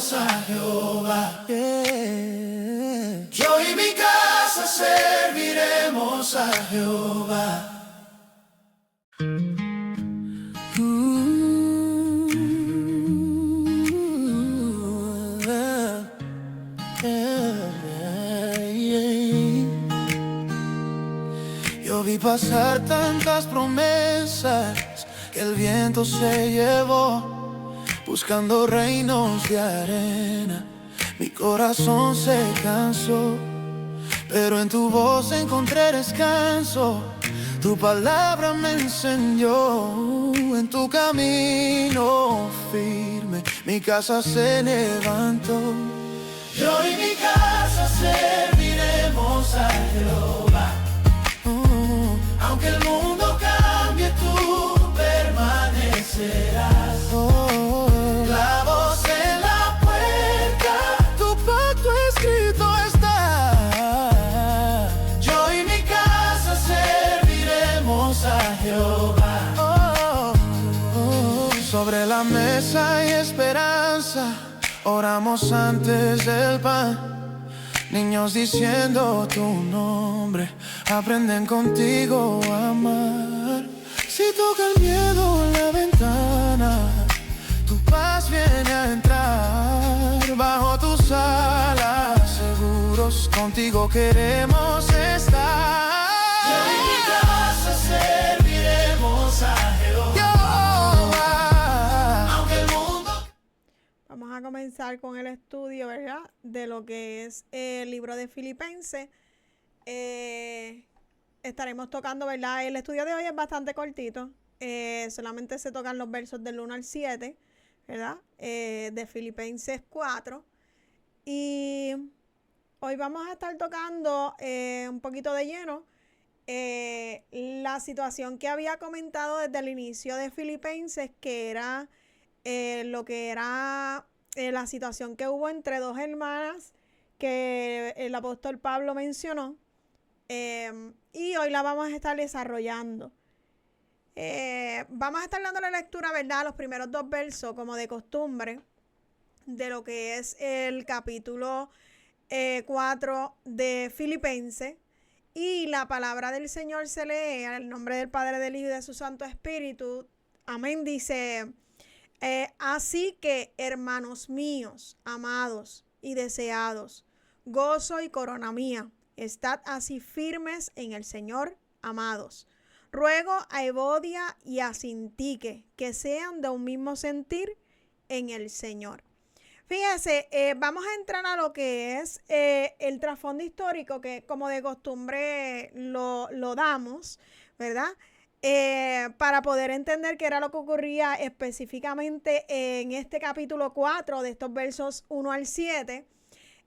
serviremos a Jehová. Yeah. Yo y mi casa serviremos a Jehová. Yo vi pasar tantas promesas que el viento se llevó, buscando reinos de arena. Mi corazón se cansó, pero en tu voz encontré descanso. Tu palabra me enseñó, en tu camino firme mi casa se levantó. Yo y mi casa serviremos a Jehová. Aunque el mundo cambie, tú permanecerás. La voz en la puerta, tu pacto escrito está. Yo y mi casa serviremos a Jehová. Sobre la mesa hay esperanza, oramos antes del pan. Niños diciendo tu nombre, aprenden contigo a amar. Si toca el miedo en la ventana, tu paz viene a entrar. Bajo tus alas, seguros contigo queremos estar. Yo y mi casa serviremos a Jehová. Aunque el mundo... Vamos a comenzar con el estudio, ¿verdad?, de lo que es el libro de Filipenses. Estaremos tocando, ¿verdad? El estudio de hoy es bastante cortito. Solamente se tocan los versos del 1 al 7, ¿verdad? De Filipenses 4. Y hoy vamos a estar tocando un poquito de lleno la situación que había comentado desde el inicio de Filipenses, que era lo que era la situación que hubo entre dos hermanas que el apóstol Pablo mencionó. Y hoy la vamos a estar desarrollando. Vamos a estar dando la lectura, ¿verdad?, los primeros dos versos, como de costumbre, de lo que es el capítulo 4 de Filipenses. Y la palabra del Señor se lee en el nombre del Padre, del Hijo y de su Santo Espíritu. Amén. Dice: así que, hermanos míos, amados y deseados, gozo y corona mía, estad así firmes en el Señor, amados. Ruego a Evodia y a Sintique que sean de un mismo sentir en el Señor. Fíjese, vamos a entrar a lo que es el trasfondo histórico, que como de costumbre lo damos, ¿verdad? Para poder entender qué era lo que ocurría específicamente en este capítulo 4 de estos versos 1 al 7.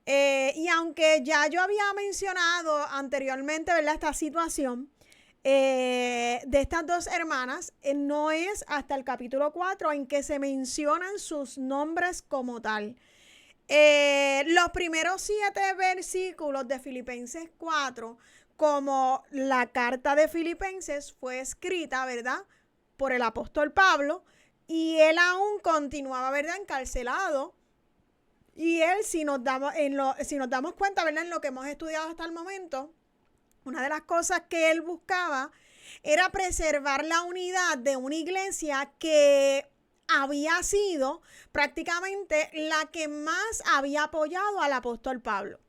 Y aunque ya yo había mencionado anteriormente, ¿verdad?, esta situación de estas dos hermanas, no es hasta el capítulo 4 en que se mencionan sus nombres como tal. Los primeros 7 versículos de Filipenses 4, como la carta de Filipenses, fue escrita, ¿verdad?, por el apóstol Pablo, y él aún continuaba, ¿verdad?, encarcelado. Y él, si nos damos cuenta, ¿verdad?, en lo que hemos estudiado hasta el momento, una de las cosas que él buscaba era preservar la unidad de una iglesia que había sido prácticamente la que más había apoyado al apóstol Pablo.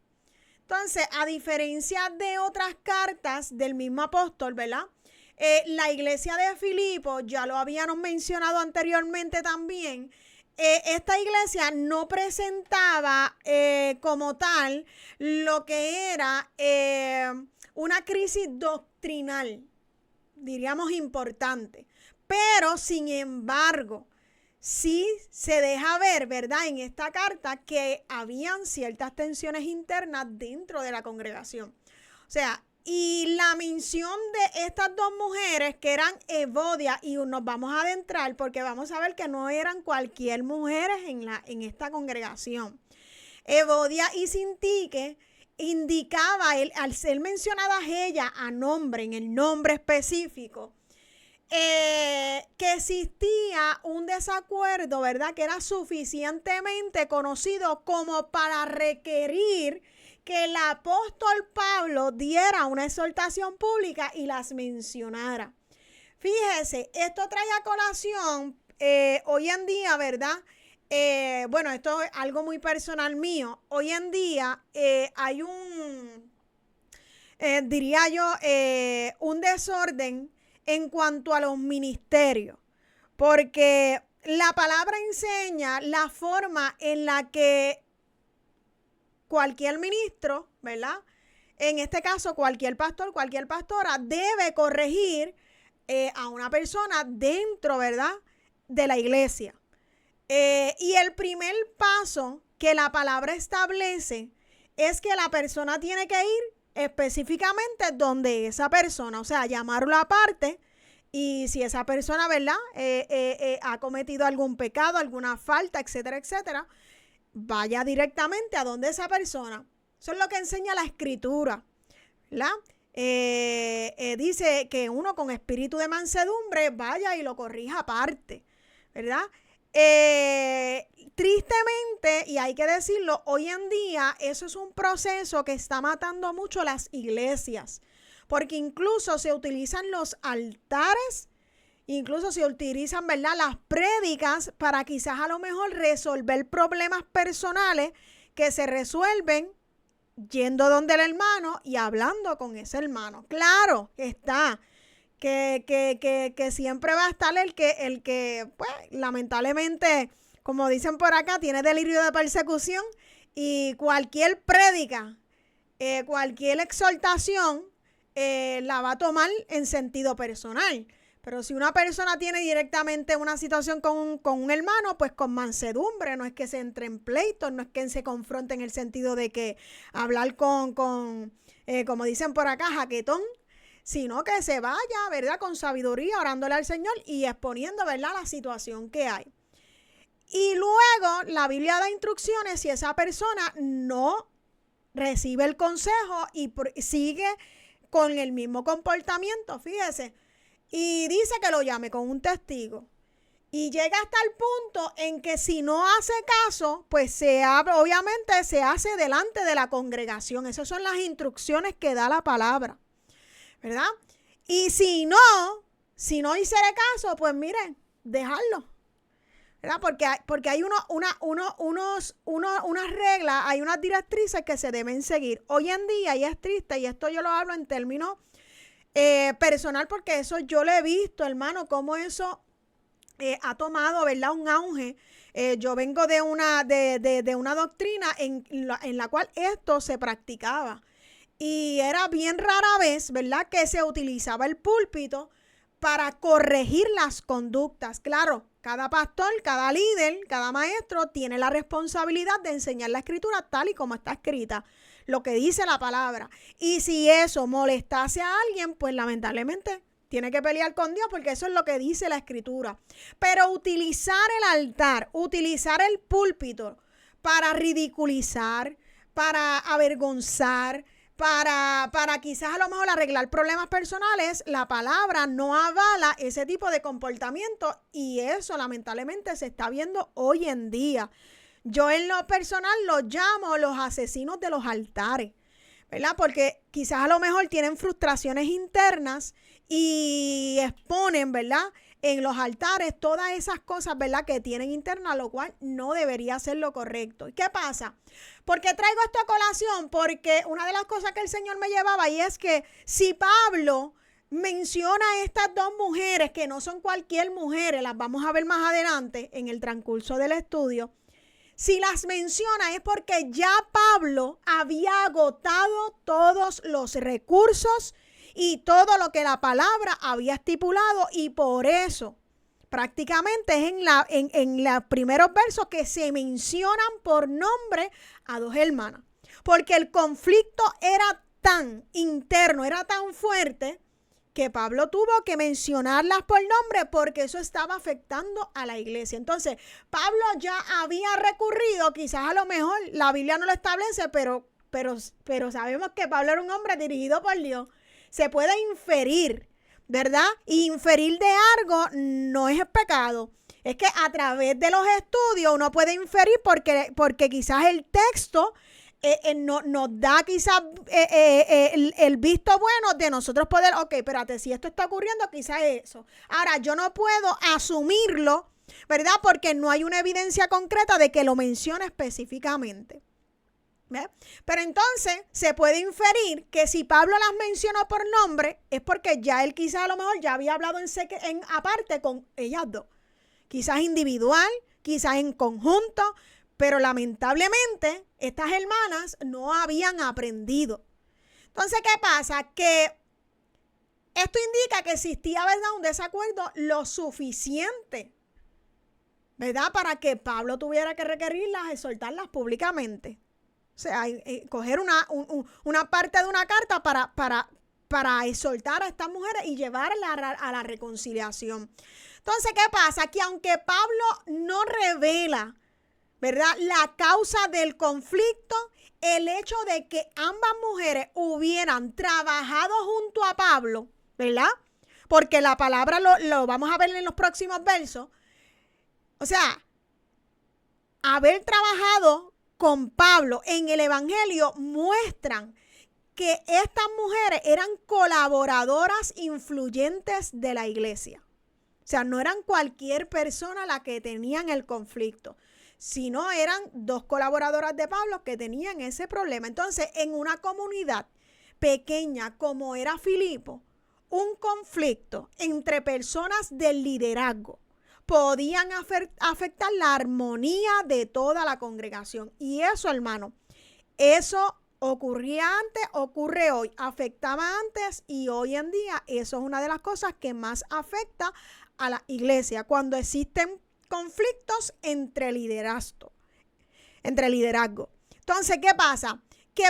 Entonces, a diferencia de otras cartas del mismo apóstol, ¿verdad?, la iglesia de Filipo, ya lo habíamos mencionado anteriormente también, esta iglesia no presentaba como tal lo que era una crisis doctrinal, diríamos importante, pero sin embargo sí se deja ver, ¿verdad?, en esta carta que habían ciertas tensiones internas dentro de la congregación. O sea, y la mención de estas dos mujeres, que eran Evodia, y nos vamos a adentrar porque vamos a ver que no eran cualquier mujeres en esta congregación. Evodia y Sintique indicaba, al ser mencionadas ellas a nombre, en el nombre específico, que existía un desacuerdo, ¿verdad? Que era suficientemente conocido como para requerir que el apóstol Pablo diera una exhortación pública y las mencionara. Fíjese, esto trae a colación hoy en día, ¿verdad? Bueno, esto es algo muy personal mío. Hoy en día hay diría yo, un desorden en cuanto a los ministerios, porque la palabra enseña la forma en la que cualquier ministro, ¿verdad? En este caso, cualquier pastor, cualquier pastora debe corregir a una persona dentro, ¿verdad?, de la iglesia. Y el primer paso que la palabra establece es que la persona tiene que ir específicamente donde esa persona, o sea, llamarlo aparte, y si esa persona, ¿verdad?, ha cometido algún pecado, alguna falta, etcétera, etcétera, vaya directamente a donde esa persona. Eso es lo que enseña la Escritura, ¿verdad? Dice que uno con espíritu de mansedumbre vaya y lo corrija aparte, ¿verdad? Tristemente, y hay que decirlo, hoy en día eso es un proceso que está matando mucho las iglesias, porque incluso se utilizan los altares, incluso se utilizan, ¿verdad?, las prédicas para quizás a lo mejor resolver problemas personales que se resuelven yendo donde el hermano y hablando con ese hermano. Claro está que siempre va a estar el que pues, lamentablemente, como dicen por acá, tiene delirio de persecución, y cualquier prédica, cualquier exhortación la va a tomar en sentido personal. Pero si una persona tiene directamente una situación con un hermano, pues con mansedumbre, no es que se entre en pleitos, no es que se confronte en el sentido de que hablar como dicen por acá, jaquetón, sino que se vaya, ¿verdad?, con sabiduría, orándole al Señor y exponiendo, ¿verdad?, la situación que hay. Y luego la Biblia da instrucciones si esa persona no recibe el consejo y sigue con el mismo comportamiento, fíjese, y dice que lo llame con un testigo. Y llega hasta el punto en que si no hace caso, pues obviamente se hace delante de la congregación. Esas son las instrucciones que da la palabra, ¿verdad? Y si no hiciera caso, pues miren, dejarlo, ¿verdad? Porque hay unas reglas, hay unas directrices que se deben seguir. Hoy en día, y es triste, y esto yo lo hablo en términos personal, porque eso yo lo he visto, hermano, cómo eso ha tomado, ¿verdad?, un auge. Yo vengo de una doctrina en la cual esto se practicaba. Y era bien rara vez, ¿verdad?, que se utilizaba el púlpito para corregir las conductas. Claro, cada pastor, cada líder, cada maestro tiene la responsabilidad de enseñar la Escritura tal y como está escrita, lo que dice la palabra. Y si eso molestase a alguien, pues lamentablemente tiene que pelear con Dios, porque eso es lo que dice la Escritura. Pero utilizar el altar, utilizar el púlpito para ridiculizar, para avergonzar, para quizás a lo mejor arreglar problemas personales, la palabra no avala ese tipo de comportamiento, y eso lamentablemente se está viendo hoy en día. Yo en lo personal los llamo los asesinos de los altares, ¿verdad? Porque quizás a lo mejor tienen frustraciones internas y exponen, ¿verdad?, en los altares todas esas cosas, ¿verdad?, que tienen internas, lo cual no debería ser lo correcto. ¿Y qué pasa? ¿Por qué traigo esto a colación? Porque una de las cosas que el Señor me llevaba, y es que si Pablo menciona a estas dos mujeres, que no son cualquier mujeres, las vamos a ver más adelante en el transcurso del estudio, si las menciona es porque ya Pablo había agotado todos los recursos y todo lo que la palabra había estipulado, y por eso prácticamente es en los primeros versos que se mencionan por nombre a dos hermanas, porque el conflicto era tan interno, era tan fuerte, que Pablo tuvo que mencionarlas por nombre, porque eso estaba afectando a la iglesia. Entonces, Pablo ya había recurrido, quizás a lo mejor la Biblia no lo establece, pero sabemos que Pablo era un hombre dirigido por Dios. Se puede inferir ¿verdad? Y inferir de algo no es pecado. Es que a través de los estudios uno puede inferir porque quizás el texto nos da quizás el visto bueno de nosotros poder, ok, espérate, si esto está ocurriendo, quizás es eso. Ahora, yo no puedo asumirlo, ¿verdad? Porque no hay una evidencia concreta de que lo mencione específicamente. ¿Ve? Pero entonces se puede inferir que si Pablo las mencionó por nombre es porque ya él quizás a lo mejor ya había hablado en aparte con ellas dos. Quizás individual, quizás en conjunto, pero lamentablemente estas hermanas no habían aprendido. Entonces, ¿qué pasa? Que esto indica que existía, ¿verdad?, un desacuerdo lo suficiente, ¿verdad?, para que Pablo tuviera que requerirlas, exhortarlas públicamente. O sea, coger una parte de una carta para exhortar a estas mujeres y llevarlas a la reconciliación. Entonces, ¿qué pasa? Que aunque Pablo no revela, ¿verdad?, la causa del conflicto, el hecho de que ambas mujeres hubieran trabajado junto a Pablo, ¿verdad? Porque la palabra lo vamos a ver en los próximos versos. O sea, haber trabajado con Pablo en el evangelio muestran que estas mujeres eran colaboradoras influyentes de la iglesia. O sea, no eran cualquier persona la que tenían el conflicto, sino eran dos colaboradoras de Pablo que tenían ese problema. Entonces, en una comunidad pequeña como era Filipo, un conflicto entre personas del liderazgo podían afectar la armonía de toda la congregación. Y eso, hermano, eso ocurría antes, ocurre hoy, afectaba antes y hoy en día eso es una de las cosas que más afecta a la iglesia cuando existen conflictos entre liderazgo. Entonces, ¿qué pasa? Que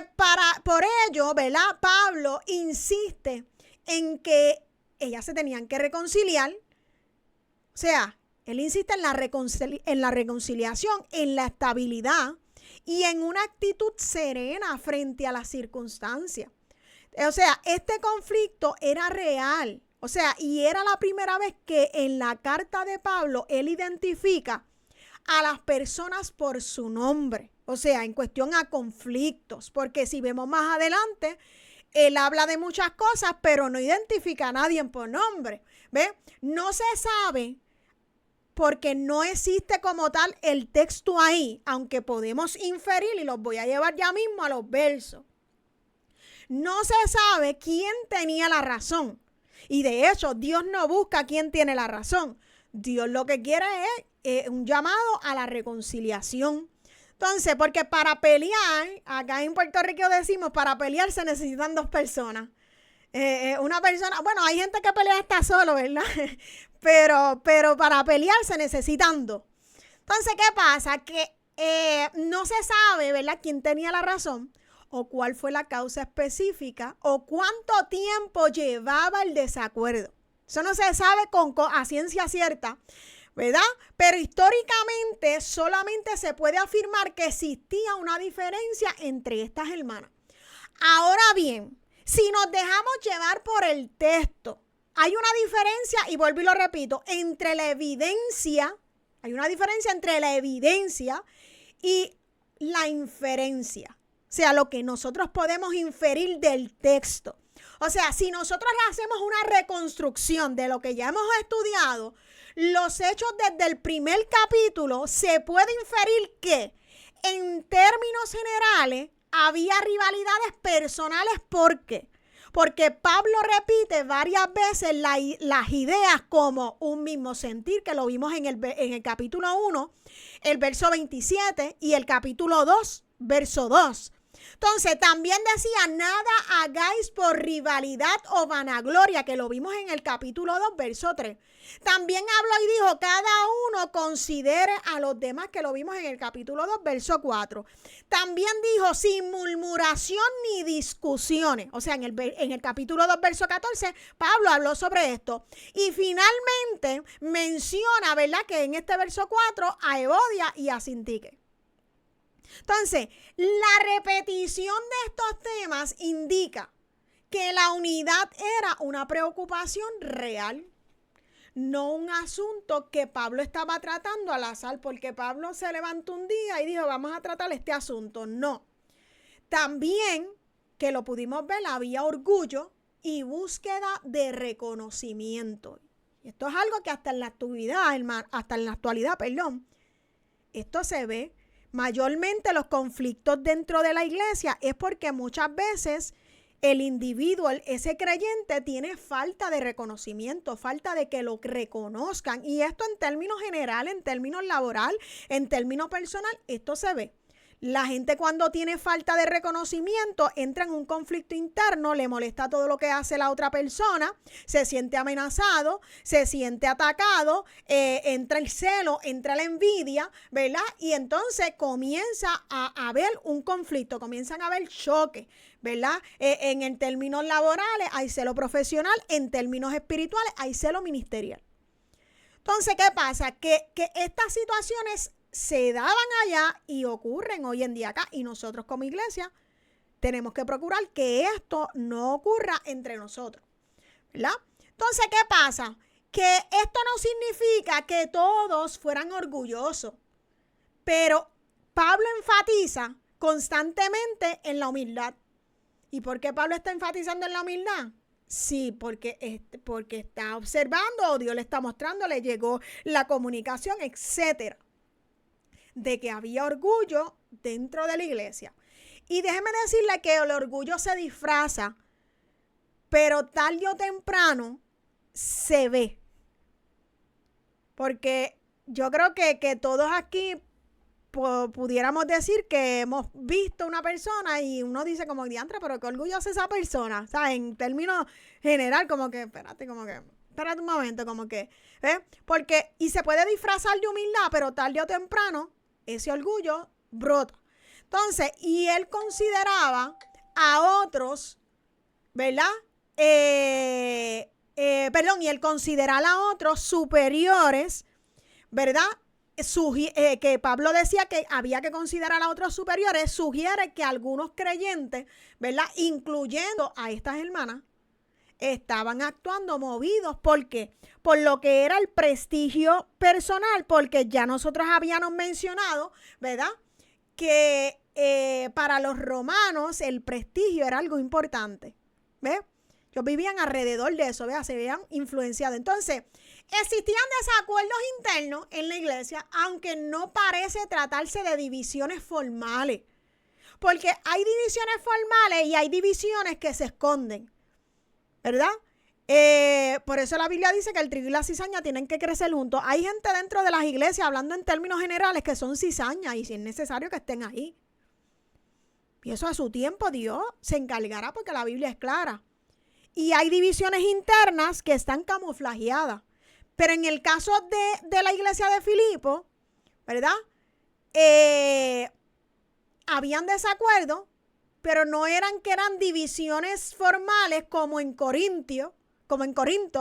por ello, ¿verdad?, Pablo insiste en que ellas se tenían que reconciliar. O sea, él insiste en la reconciliación, en la estabilidad y en una actitud serena frente a las circunstancias. O sea, este conflicto era real. O sea, y era la primera vez que en la carta de Pablo él identifica a las personas por su nombre. O sea, en cuestión a conflictos. Porque si vemos más adelante, él habla de muchas cosas, pero no identifica a nadie por nombre. ¿Ve? No se sabe porque no existe como tal el texto ahí, aunque podemos inferir y los voy a llevar ya mismo a los versos. No se sabe quién tenía la razón. Y de hecho, Dios no busca quién tiene la razón. Dios lo que quiere es un llamado a la reconciliación. Entonces, porque para pelear, acá en Puerto Rico decimos, para pelear se necesitan dos personas. Una persona, bueno, hay gente que pelea hasta solo, ¿verdad? Pero para pelear se necesitan dos. Entonces, ¿qué pasa? Que no se sabe, ¿verdad?, quién tenía la razón o cuál fue la causa específica o cuánto tiempo llevaba el desacuerdo. Eso no se sabe a ciencia cierta, ¿verdad? Pero históricamente solamente se puede afirmar que existía una diferencia entre estas hermanas. Ahora bien, si nos dejamos llevar por el texto, hay una diferencia, y vuelvo y lo repito, entre la evidencia, hay una diferencia entre la evidencia y la inferencia. O sea, lo que nosotros podemos inferir del texto. O sea, si nosotros hacemos una reconstrucción de lo que ya hemos estudiado, los hechos desde el primer capítulo, se puede inferir que, en términos generales, había rivalidades personales. ¿Por qué? Porque Pablo repite varias veces las ideas como un mismo sentir, que lo vimos en el capítulo 1, el verso 27, y el capítulo 2, verso 2. Entonces, también decía, nada hagáis por rivalidad o vanagloria, que lo vimos en el capítulo 2, verso 3. También habló y dijo, cada uno considere a los demás, que lo vimos en el capítulo 2, verso 4. También dijo, sin murmuración ni discusiones. O sea, en el capítulo 2, verso 14, Pablo habló sobre esto. Y finalmente menciona, ¿verdad?, que en este verso 4, a Evodia y a Sintique. Entonces, la repetición de estos temas indica que la unidad era una preocupación real, no un asunto que Pablo estaba tratando al azar, porque Pablo se levantó un día y dijo, vamos a tratar este asunto. No. También, que lo pudimos ver, había orgullo y búsqueda de reconocimiento. Esto es algo que hasta en la actualidad, esto se ve. Mayormente los conflictos dentro de la iglesia es porque muchas veces el individuo, ese creyente, tiene falta de reconocimiento, falta de que lo reconozcan. Y esto en términos generales, en términos laboral, en términos personal, esto se ve. La gente cuando tiene falta de reconocimiento entra en un conflicto interno, le molesta todo lo que hace la otra persona, se siente amenazado, se siente atacado, entra el celo, entra la envidia, ¿verdad? Y entonces comienza a haber un conflicto, comienzan a haber choques, ¿verdad? En términos laborales hay celo profesional, en términos espirituales hay celo ministerial. Entonces, ¿qué pasa? Que estas situaciones se daban allá y ocurren hoy en día acá, y nosotros como iglesia tenemos que procurar que esto no ocurra entre nosotros, ¿verdad? Entonces, ¿qué pasa? Que esto no significa que todos fueran orgullosos, pero Pablo enfatiza constantemente en la humildad. ¿Y por qué Pablo está enfatizando en la humildad? Sí, porque está observando, o Dios le está mostrando, le llegó la comunicación, etcétera, de que había orgullo dentro de la iglesia. Y déjeme decirle que el orgullo se disfraza, pero tarde o temprano se ve. Porque yo creo que todos aquí pudiéramos decir que hemos visto una persona y uno dice como, diantre, pero qué orgullo es esa persona. O sea, en términos general, como que, espérate un momento, como que, ¿ves? Porque, y se puede disfrazar de humildad, pero tarde o temprano ese orgullo brota. Entonces, y él consideraba a otros, ¿verdad? Y él consideraba a otros superiores, ¿verdad? Que Pablo decía que había que considerar a otros superiores, sugiere que algunos creyentes, ¿verdad? Incluyendo a estas hermanas, estaban actuando movidos. ¿Por qué? Por lo que era el prestigio personal, porque ya nosotros habíamos mencionado, ¿verdad? Que para los romanos el prestigio era algo importante, ¿ves? Ellos vivían alrededor de eso, ¿ves? Se veían influenciados. Entonces, existían desacuerdos internos en la iglesia, aunque no parece tratarse de divisiones formales, porque hay divisiones formales y hay divisiones que se esconden, ¿verdad? Por eso la Biblia dice que el trigo y la cizaña tienen que crecer juntos. Hay gente dentro de las iglesias, hablando en términos generales, que son cizañas, y si es necesario que estén ahí. Y eso a su tiempo Dios se encargará, porque la Biblia es clara. Y hay divisiones internas que están camuflajeadas. Pero en el caso de la iglesia de Filipo, ¿verdad? Habían desacuerdos, pero no eran divisiones formales como en Corinto,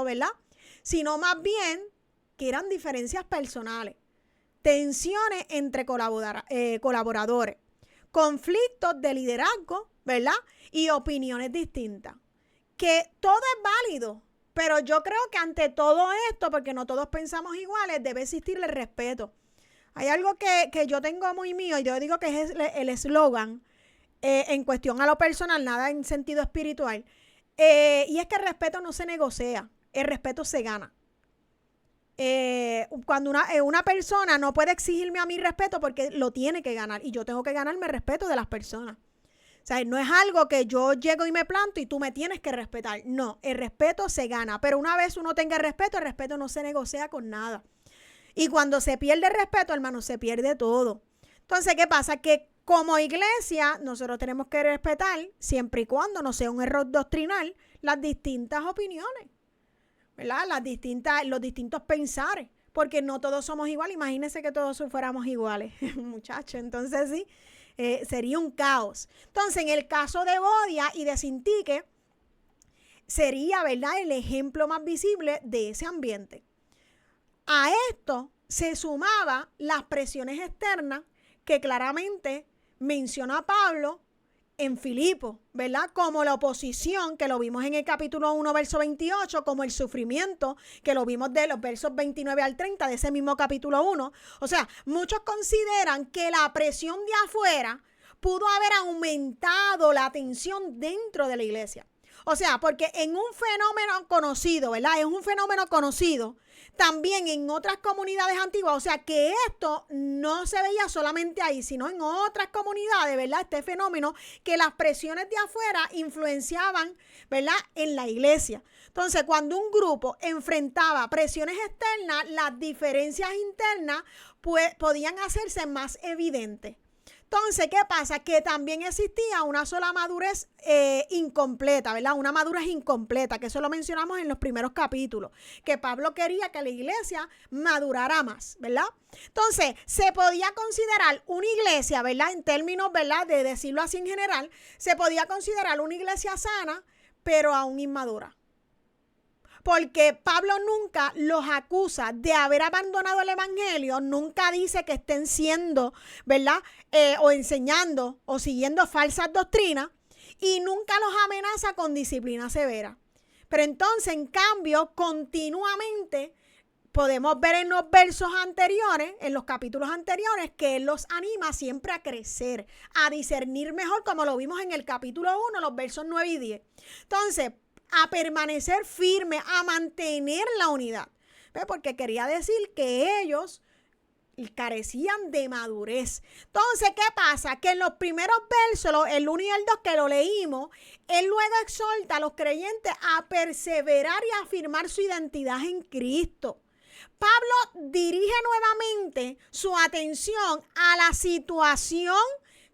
¿verdad? Sino más bien que eran diferencias personales, tensiones entre colaboradores, conflictos de liderazgo, ¿verdad? Y opiniones distintas. Que todo es válido, pero yo creo que ante todo esto, porque no todos pensamos iguales, debe existir el respeto. Hay algo que yo tengo muy mío, y yo digo que es el eslogan, en cuestión a lo personal, nada en sentido espiritual, y es que el respeto no se negocia, el respeto se gana. Cuando una persona no puede exigirme a mí respeto, porque lo tiene que ganar, y yo tengo que ganarme el respeto de las personas. O sea, no es algo que yo llego y me planto y tú me tienes que respetar. No, el respeto se gana, pero una vez uno tenga el respeto no se negocia con nada. Y cuando se pierde el respeto, hermano, se pierde todo. Entonces, ¿qué pasa? Que como iglesia nosotros tenemos que respetar, siempre y cuando no sea un error doctrinal, las distintas opiniones, ¿verdad? Los distintos pensares, porque no todos somos iguales. Imagínense que todos fuéramos iguales, muchachos. Entonces sí, sería un caos. Entonces, en el caso de Bodia y de Sintique, sería, ¿verdad?, el ejemplo más visible de ese ambiente. A esto se sumaba las presiones externas que claramente menciona Pablo en Filipo, ¿verdad? Como la oposición, que lo vimos en el capítulo 1, verso 28, como el sufrimiento, que lo vimos de los versos 29 al 30 de ese mismo capítulo 1. O sea, muchos consideran que la presión de afuera pudo haber aumentado la tensión dentro de la iglesia. O sea, porque en un fenómeno conocido, ¿verdad? Es un fenómeno conocido también en otras comunidades antiguas. O sea, que esto no se veía solamente ahí, sino en otras comunidades, ¿verdad? Este fenómeno que las presiones de afuera influenciaban, ¿verdad? En la iglesia. Entonces, cuando un grupo enfrentaba presiones externas, las diferencias internas pues, podían hacerse más evidentes. Entonces, ¿qué pasa? Que también existía una sola madurez incompleta, ¿verdad? Una madurez incompleta, que eso lo mencionamos en los primeros capítulos, que Pablo quería que la iglesia madurara más, ¿verdad? Entonces, se podía considerar una iglesia, ¿verdad? En términos, ¿verdad? De decirlo así en general, se podía considerar una iglesia sana, pero aún inmadura. Porque Pablo nunca los acusa de haber abandonado el evangelio, nunca dice que estén siendo, ¿verdad? O enseñando o siguiendo falsas doctrinas y nunca los amenaza con disciplina severa. Pero entonces, en cambio, continuamente podemos ver en los versos anteriores, en los capítulos anteriores, que él los anima siempre a crecer, a discernir mejor, como lo vimos en el capítulo 1, los versos 9 y 10. Entonces, a permanecer firme, a mantener la unidad. ¿Ves? Porque quería decir que ellos carecían de madurez. Entonces, ¿qué pasa? Que en los primeros versos, el 1 y el 2 que lo leímos, él luego exhorta a los creyentes a perseverar y a afirmar su identidad en Cristo. Pablo dirige nuevamente su atención a la situación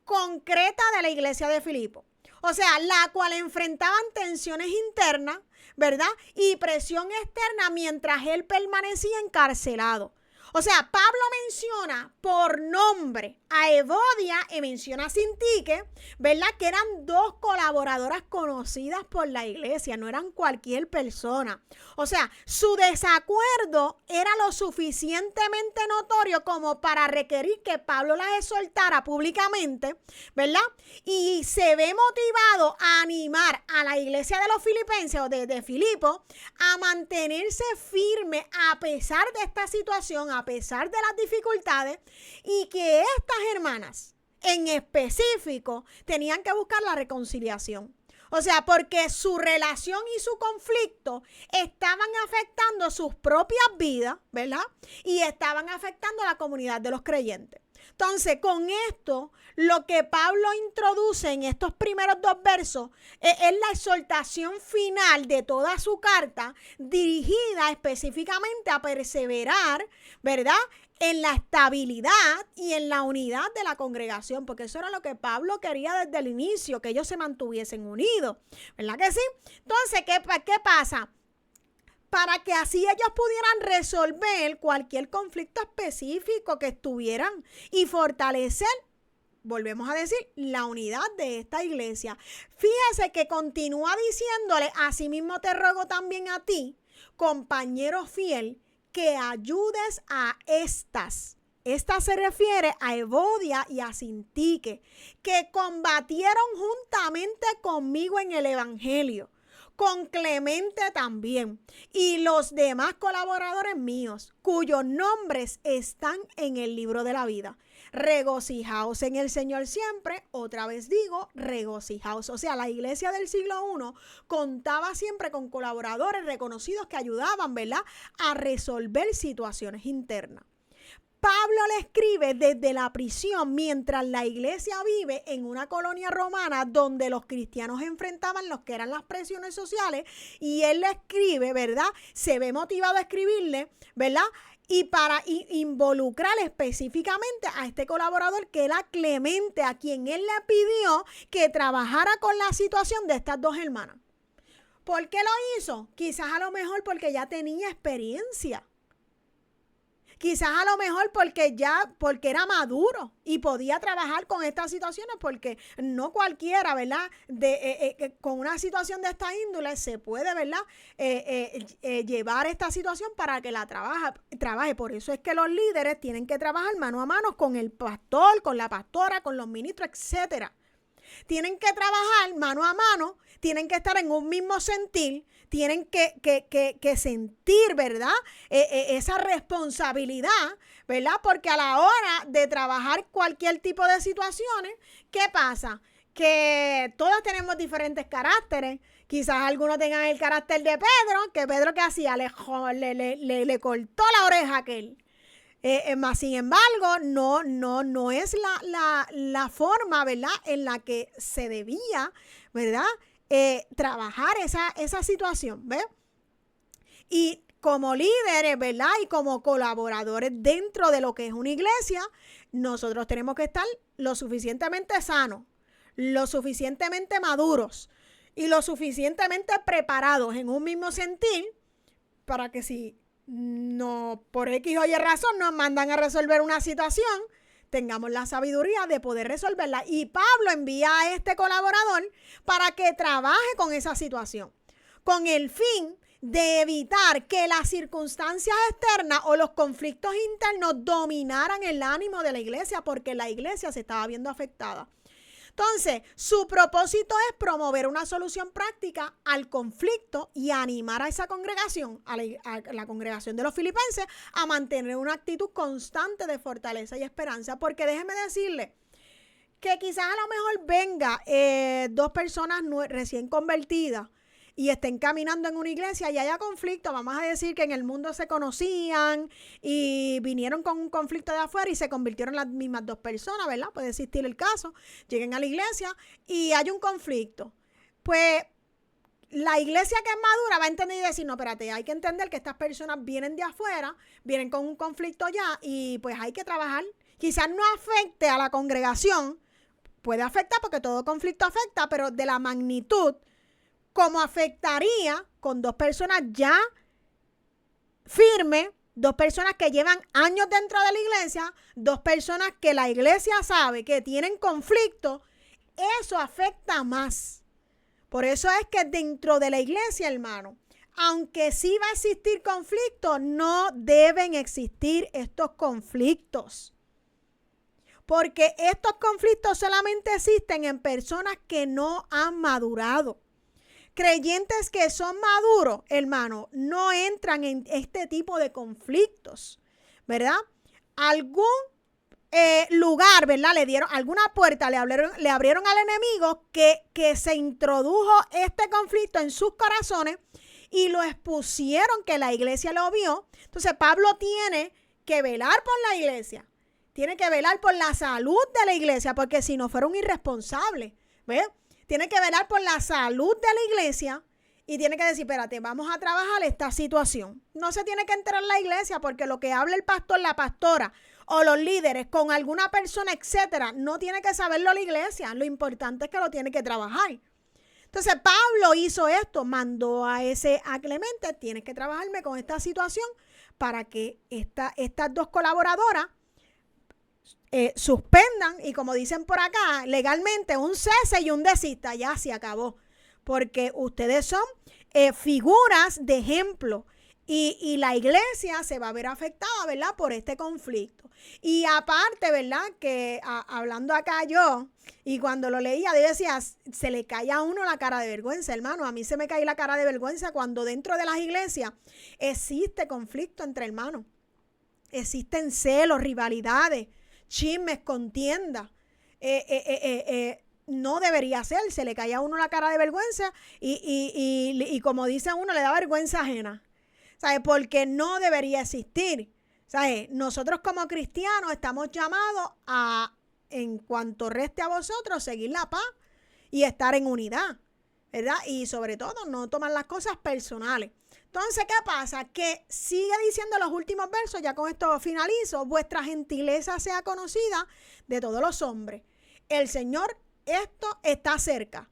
concreta de la iglesia de Filipo. O sea, la cual enfrentaban tensiones internas, ¿verdad? Y presión externa mientras él permanecía encarcelado. O sea, Pablo menciona por nombre a Evodia y menciona a Sintique, ¿verdad? Que eran dos colaboradoras conocidas por la iglesia, no eran cualquier persona. O sea, su desacuerdo era lo suficientemente notorio como para requerir que Pablo las exhortara públicamente, ¿verdad? Y se ve motivado a animar a la iglesia de los filipenses o de Filipo a mantenerse firme a pesar de esta situación, a pesar de las dificultades, y que estas hermanas en específico tenían que buscar la reconciliación. O sea, porque su relación y su conflicto estaban afectando sus propias vidas, ¿verdad? Y estaban afectando a la comunidad de los creyentes. Entonces, con esto, lo que Pablo introduce en estos primeros dos versos es la exhortación final de toda su carta, dirigida específicamente a perseverar, ¿verdad?, en la estabilidad y en la unidad de la congregación, porque eso era lo que Pablo quería desde el inicio, que ellos se mantuviesen unidos, ¿verdad que sí? Entonces, ¿qué pasa? Para que así ellos pudieran resolver cualquier conflicto específico que estuvieran y fortalecer, volvemos a decir, la unidad de esta iglesia. Fíjese que continúa diciéndole, asimismo te ruego también a ti, compañero fiel, que ayudes a estas. Esta se refiere a Evodia y a Sintique, que combatieron juntamente conmigo en el evangelio, con Clemente también, y los demás colaboradores míos, cuyos nombres están en el libro de la vida. Regocijaos en el Señor siempre, otra vez digo, regocijaos. O sea, la iglesia del siglo I contaba siempre con colaboradores reconocidos que ayudaban, ¿verdad?, a resolver situaciones internas. Pablo le escribe desde la prisión mientras la iglesia vive en una colonia romana donde los cristianos enfrentaban lo que eran las presiones sociales, y él le escribe, ¿verdad? Se ve motivado a escribirle, ¿verdad? Y para involucrar específicamente a este colaborador que era Clemente, a quien él le pidió que trabajara con la situación de estas dos hermanas. ¿Por qué lo hizo? Quizás a lo mejor porque ya tenía experiencia. Quizás a lo mejor porque era maduro y podía trabajar con estas situaciones, porque no cualquiera, ¿verdad? Con una situación de esta índole se puede, ¿verdad?, llevar esta situación para que la trabaje. Por eso es que los líderes tienen que trabajar mano a mano con el pastor, con la pastora, con los ministros, etcétera. Tienen que trabajar mano a mano, tienen que estar en un mismo sentir, tienen que sentir, ¿verdad? Esa responsabilidad, ¿verdad? Porque a la hora de trabajar cualquier tipo de situaciones, ¿qué pasa? Que todos tenemos diferentes caracteres. Quizás algunos tengan el carácter de Pedro, que Pedro, ¿qué hacía? Le cortó la oreja a aquel. Más sin embargo, no es la forma, ¿verdad?, en la que se debía, ¿verdad?, trabajar esa situación, ¿ves? Y como líderes, ¿verdad?, y como colaboradores dentro de lo que es una iglesia, nosotros tenemos que estar lo suficientemente sanos, lo suficientemente maduros y lo suficientemente preparados en un mismo sentir para que si no, por X o Y razón, nos mandan a resolver una situación, tengamos la sabiduría de poder resolverla. Y Pablo envía a este colaborador para que trabaje con esa situación, con el fin de evitar que las circunstancias externas o los conflictos internos dominaran el ánimo de la iglesia, porque la iglesia se estaba viendo afectada. Entonces, su propósito es promover una solución práctica al conflicto y animar a esa congregación, a la congregación de los filipenses, a mantener una actitud constante de fortaleza y esperanza. Porque déjeme decirle que quizás a lo mejor venga dos personas recién convertidas y estén caminando en una iglesia y haya conflicto. Vamos a decir que en el mundo se conocían y vinieron con un conflicto de afuera y se convirtieron en las mismas dos personas, ¿verdad? Puede existir el caso. Lleguen a la iglesia y hay un conflicto. Pues la iglesia que es madura va a entender y decir, no, espérate, hay que entender que estas personas vienen de afuera, vienen con un conflicto ya y pues hay que trabajar. Quizás no afecte a la congregación, puede afectar porque todo conflicto afecta, pero de la magnitud como afectaría con dos personas ya firmes, dos personas que llevan años dentro de la iglesia, dos personas que la iglesia sabe que tienen conflicto, eso afecta más. Por eso es que dentro de la iglesia, hermano, aunque sí va a existir conflicto, no deben existir estos conflictos. Porque estos conflictos solamente existen en personas que no han madurado. Creyentes que son maduros, hermano, no entran en este tipo de conflictos, ¿verdad? Algún lugar, ¿verdad? Le dieron alguna puerta, le abrieron al enemigo que se introdujo este conflicto en sus corazones y lo expusieron, que la iglesia lo vio. Entonces Pablo tiene que velar por la iglesia, tiene que velar por la salud de la iglesia, porque si no fuera un irresponsable, ¿ves? Tiene que velar por la salud de la iglesia y tiene que decir, espérate, vamos a trabajar esta situación. No se tiene que enterar la iglesia porque lo que habla el pastor, la pastora o los líderes con alguna persona, etcétera, no tiene que saberlo la iglesia. Lo importante es que lo tiene que trabajar. Entonces Pablo hizo esto, mandó a Clemente, tienes que trabajarme con esta situación para que estas dos colaboradoras suspendan y, como dicen por acá, legalmente un cese y un desista. Ya se acabó, porque ustedes son figuras de ejemplo y la iglesia se va a ver afectada, ¿verdad?, por este conflicto. Y aparte, ¿verdad?, que hablando acá yo, y cuando lo leía, yo decía, se le cae a uno la cara de vergüenza, hermano. A mí se me cae la cara de vergüenza cuando dentro de las iglesias existe conflicto entre hermanos, existen celos, rivalidades, chismes, contiendas. No debería ser, se le cae a uno la cara de vergüenza y como dice uno, le da vergüenza ajena, ¿sabes? Porque no debería existir, ¿sabes? Nosotros como cristianos estamos llamados a, en cuanto reste a vosotros, seguir la paz y estar en unidad, ¿verdad? Y sobre todo no tomar las cosas personales. Entonces, ¿qué pasa? Que sigue diciendo los últimos versos, ya con esto finalizo, vuestra gentileza sea conocida de todos los hombres. El Señor, esto está cerca.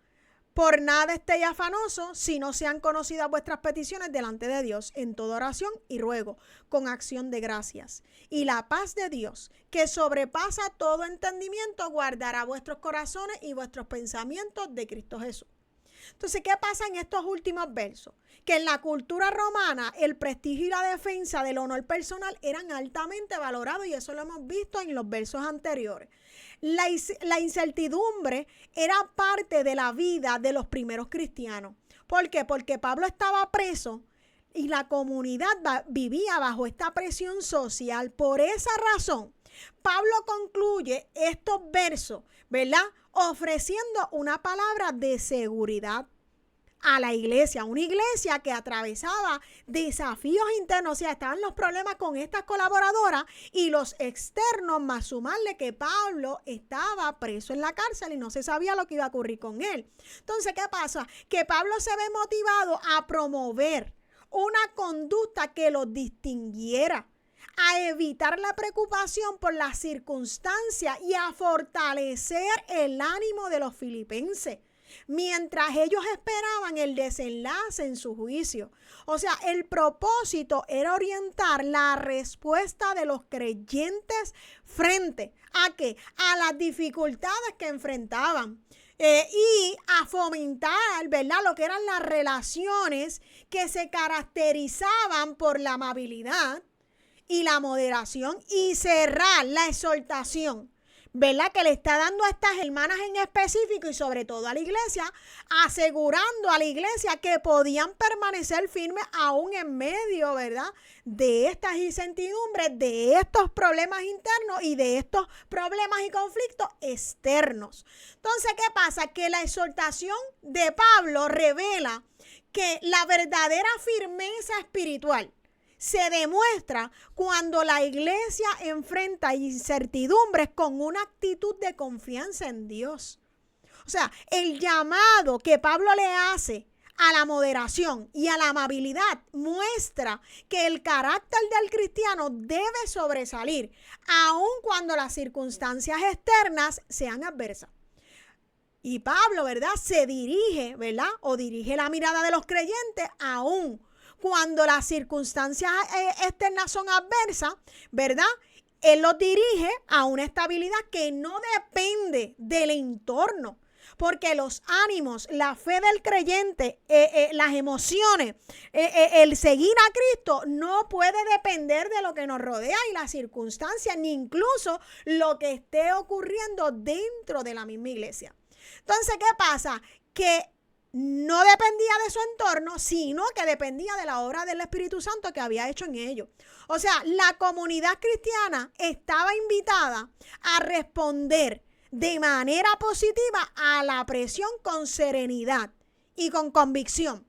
Por nada estéis afanosos, si no sean conocidas vuestras peticiones delante de Dios, en toda oración y ruego, con acción de gracias. Y la paz de Dios, que sobrepasa todo entendimiento, guardará vuestros corazones y vuestros pensamientos de Cristo Jesús. Entonces, ¿qué pasa en estos últimos versos? Que en la cultura romana el prestigio y la defensa del honor personal eran altamente valorados y eso lo hemos visto en los versos anteriores. la incertidumbre era parte de la vida de los primeros cristianos. ¿Por qué? Porque Pablo estaba preso y la comunidad vivía bajo esta presión social. Por esa razón, Pablo concluye estos versos, ¿verdad?, ofreciendo una palabra de seguridad a la iglesia, una iglesia que atravesaba desafíos internos. O sea, estaban los problemas con estas colaboradoras y los externos, más sumarle que Pablo estaba preso en la cárcel y no se sabía lo que iba a ocurrir con él. Entonces, ¿qué pasa? Que Pablo se ve motivado a promover una conducta que los distinguiera, a evitar la preocupación por las circunstancias y a fortalecer el ánimo de los filipenses, mientras ellos esperaban el desenlace en su juicio. O sea, el propósito era orientar la respuesta de los creyentes frente a ¿qué? A las dificultades que enfrentaban. Y a fomentar, ¿verdad?, lo que eran las relaciones que se caracterizaban por la amabilidad y la moderación, y cerrar la exhortación, ¿verdad?, que le está dando a estas hermanas en específico y sobre todo a la iglesia, asegurando a la iglesia que podían permanecer firmes aún en medio, ¿verdad?, de estas incertidumbres, de estos problemas internos y de estos problemas y conflictos externos. Entonces, ¿qué pasa? Que la exhortación de Pablo revela que la verdadera firmeza espiritual se demuestra cuando la iglesia enfrenta incertidumbres con una actitud de confianza en Dios. O sea, el llamado que Pablo le hace a la moderación y a la amabilidad muestra que el carácter del cristiano debe sobresalir, aun cuando las circunstancias externas sean adversas. Y Pablo, ¿verdad?, se dirige, ¿verdad?, o dirige la mirada de los creyentes aún cuando las circunstancias externas son adversas, ¿verdad? Él los dirige a una estabilidad que no depende del entorno, porque los ánimos, la fe del creyente, las emociones, el seguir a Cristo no puede depender de lo que nos rodea y las circunstancias, ni incluso lo que esté ocurriendo dentro de la misma iglesia. Entonces, ¿qué pasa? Que no dependía de su entorno, sino que dependía de la obra del Espíritu Santo que había hecho en ellos. O sea, la comunidad cristiana estaba invitada a responder de manera positiva a la presión con serenidad y con convicción,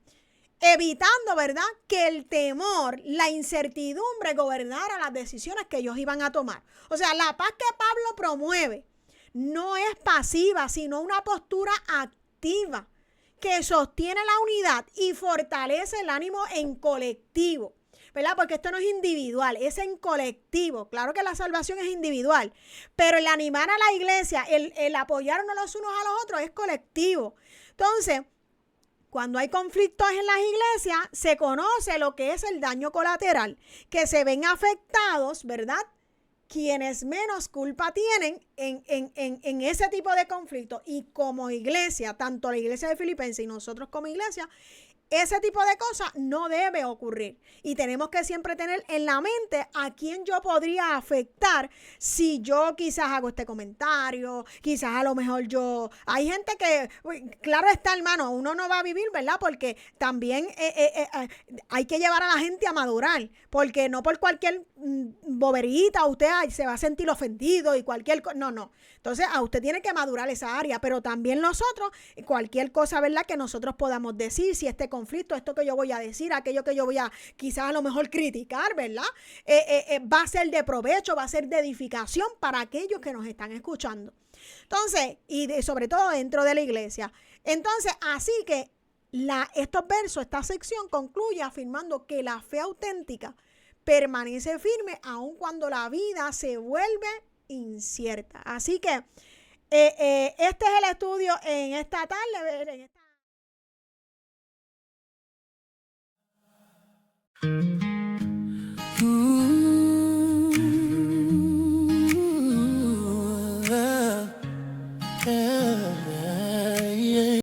evitando, ¿verdad?, que el temor, la incertidumbre gobernara las decisiones que ellos iban a tomar. O sea, la paz que Pablo promueve no es pasiva, sino una postura activa que sostiene la unidad y fortalece el ánimo en colectivo, ¿verdad? Porque esto no es individual, es en colectivo. Claro que la salvación es individual, pero el animar a la iglesia, el apoyarnos los unos a los otros es colectivo. Entonces, cuando hay conflictos en las iglesias, se conoce lo que es el daño colateral, que se ven afectados, ¿verdad?, quienes menos culpa tienen en ese tipo de conflictos. Y como iglesia, tanto la iglesia de Filipenses y nosotros como iglesia, ese tipo de cosas no debe ocurrir. Y tenemos que siempre tener en la mente a quién yo podría afectar si yo quizás hago este comentario, quizás a lo mejor yo... Hay gente que, claro está, hermano, uno no va a vivir, ¿verdad? Porque también hay que llevar a la gente a madurar, porque no por cualquier boberita usted se va a sentir ofendido y cualquier cosa. No. Entonces, a usted tiene que madurar esa área, pero también nosotros, cualquier cosa, ¿verdad?, que nosotros podamos decir, si este conflicto, esto que yo voy a decir, aquello que yo voy a quizás a lo mejor criticar, ¿verdad?, va a ser de provecho, va a ser de edificación para aquellos que nos están escuchando. Entonces, sobre todo dentro de la iglesia. Entonces, así que estos versos, esta sección concluye afirmando que la fe auténtica permanece firme aun cuando la vida se vuelve incierta. Así que este es el estudio en esta tarde.